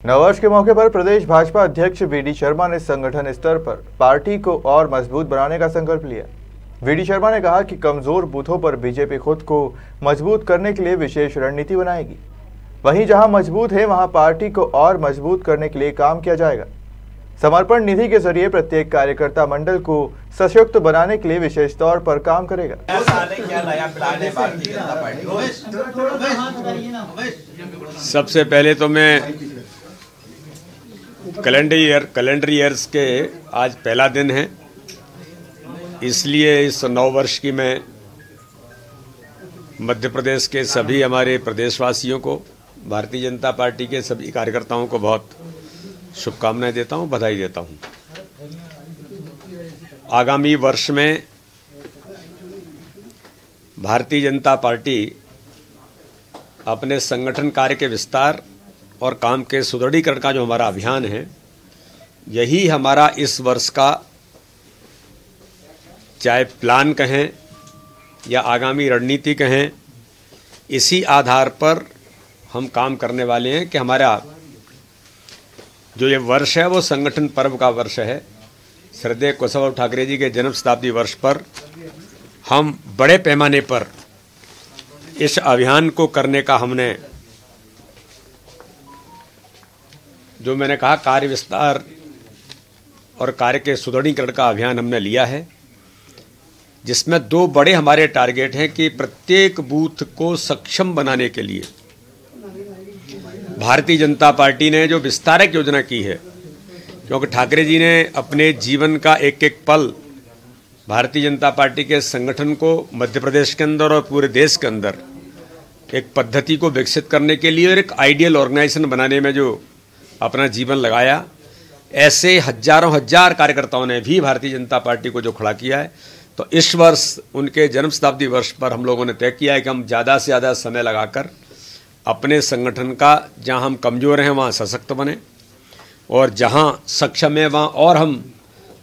नववर्ष के मौके पर प्रदेश भाजपा अध्यक्ष वीडी शर्मा ने संगठन स्तर पर पार्टी को और मजबूत बनाने का संकल्प लिया। वीडी शर्मा ने कहा कि कमजोर बूथों पर बीजेपी खुद को मजबूत करने के लिए विशेष रणनीति बनाएगी। वहीं जहां मजबूत है वहां पार्टी को और मजबूत करने के लिए काम किया जाएगा। समर्पण निधि के जरिए प्रत्येक कार्यकर्ता मंडल को सशक्त बनाने के लिए विशेष तौर पर काम करेगा। सबसे पहले तो मैं कैलेंडर ईयर्स के आज पहला दिन है, इसलिए इस नव वर्ष की मैं मध्य प्रदेश के सभी हमारे प्रदेशवासियों को, भारतीय जनता पार्टी के सभी कार्यकर्ताओं को बहुत शुभकामनाएं देता हूं, बधाई देता हूं। आगामी वर्ष में भारतीय जनता पार्टी अपने संगठन कार्य के विस्तार और काम के सुदृढ़ीकरण का जो हमारा अभियान है, यही हमारा इस वर्ष का चाहे प्लान कहें या आगामी रणनीति कहें, इसी आधार पर हम काम करने वाले हैं कि हमारा जो ये वर्ष है वो संगठन पर्व का वर्ष है। श्रद्धेय केशव ठाकरे जी के जन्म शताब्दी वर्ष पर हम बड़े पैमाने पर इस अभियान को करने का हमने, जो मैंने कहा, कार्य विस्तार और कार्य के सुदृढ़ीकरण का अभियान हमने लिया है, जिसमें दो बड़े हमारे टारगेट हैं कि प्रत्येक बूथ को सक्षम बनाने के लिए भारतीय जनता पार्टी ने जो विस्तारक योजना की है, क्योंकि ठाकरे जी ने अपने जीवन का एक एक पल भारतीय जनता पार्टी के संगठन को मध्य प्रदेश के अंदर और पूरे देश के अंदर एक पद्धति को विकसित करने के लिए और एक आइडियल ऑर्गेनाइजेशन बनाने में जो अपना जीवन लगाया, ऐसे हजारों हजार कार्यकर्ताओं ने भी भारतीय जनता पार्टी को जो खड़ा किया है। तो इस वर्ष उनके जन्म शताब्दी वर्ष पर हम लोगों ने तय किया है कि हम ज़्यादा से ज़्यादा समय लगाकर अपने संगठन का, जहां हम कमज़ोर हैं वहां सशक्त बने और जहां सक्षम है वहां और हम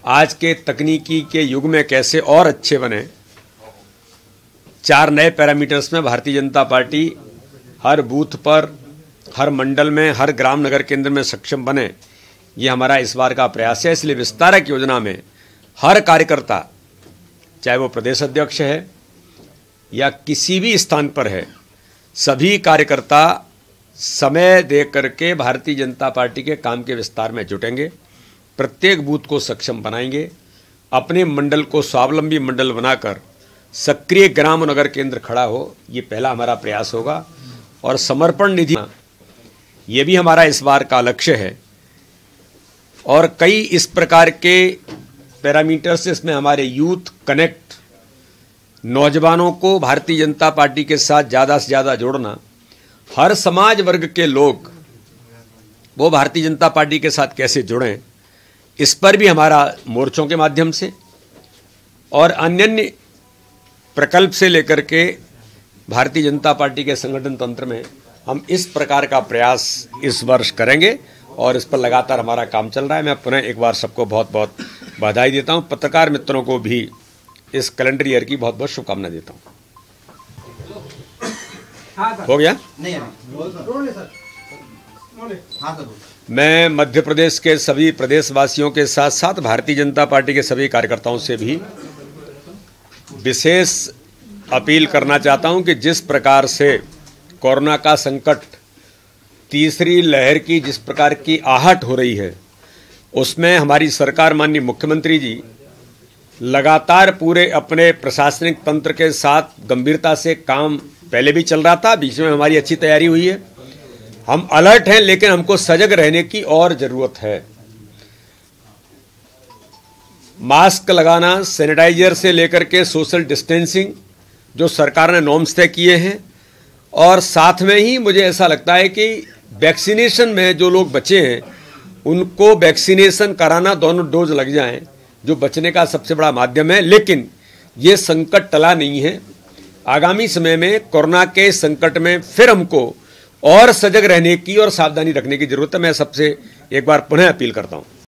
आज के तकनीकी के युग में कैसे और अच्छे बने। 4 नए पैरामीटर्स में भारतीय जनता पार्टी हर बूथ पर, हर मंडल में, हर ग्राम नगर केंद्र में सक्षम बने, ये हमारा इस बार का प्रयास है। इसलिए विस्तारक योजना में हर कार्यकर्ता, चाहे वो प्रदेश अध्यक्ष है या किसी भी स्थान पर है, सभी कार्यकर्ता समय दे करके भारतीय जनता पार्टी के काम के विस्तार में जुटेंगे, प्रत्येक बूथ को सक्षम बनाएंगे, अपने मंडल को स्वावलंबी मंडल बनाकर सक्रिय ग्राम और नगर केंद्र खड़ा हो, ये पहला हमारा प्रयास होगा। और समर्पण निधि, ये भी हमारा इस बार का लक्ष्य है। और कई इस प्रकार के पैरामीटर्स, इसमें हमारे यूथ कनेक्ट, नौजवानों को भारतीय जनता पार्टी के साथ ज़्यादा से ज़्यादा जोड़ना, हर समाज वर्ग के लोग वो भारतीय जनता पार्टी के साथ कैसे जुड़ें, इस पर भी हमारा मोर्चों के माध्यम से और अन्य प्रकल्प से लेकर के भारतीय जनता पार्टी के संगठन तंत्र में हम इस प्रकार का प्रयास इस वर्ष करेंगे और इस पर लगातार हमारा काम चल रहा है। मैं पुनः एक बार सबको बहुत बहुत बधाई देता हूं। पत्रकार मित्रों को भी इस कैलेंडर ईयर की बहुत बहुत शुभकामनाएं देता हूं। हो गया? मैं मध्य प्रदेश के सभी प्रदेशवासियों के साथ साथ भारतीय जनता पार्टी के सभी कार्यकर्ताओं से भी विशेष अपील करना चाहता हूं कि जिस प्रकार से कोरोना का संकट, तीसरी लहर की जिस प्रकार की आहट हो रही है, उसमें हमारी सरकार, माननीय मुख्यमंत्री जी लगातार पूरे अपने प्रशासनिक तंत्र के साथ गंभीरता से काम पहले भी चल रहा था, बीच में हमारी अच्छी तैयारी हुई है। हम अलर्ट हैं, लेकिन हमको सजग रहने की और जरूरत है। मास्क लगाना, सैनिटाइजर से लेकर के सोशल डिस्टेंसिंग जो सरकार ने नॉर्म्स तय किए हैं, और साथ में ही मुझे ऐसा लगता है कि वैक्सीनेशन में जो लोग बचे हैं उनको वैक्सीनेशन कराना, दोनों डोज लग जाएं, जो बचने का सबसे बड़ा माध्यम है। लेकिन ये संकट टला नहीं है। आगामी समय में कोरोना के संकट में फिर हमको और सजग रहने की और सावधानी रखने की जरूरत है। मैं सबसे एक बार पुनः अपील करता हूं।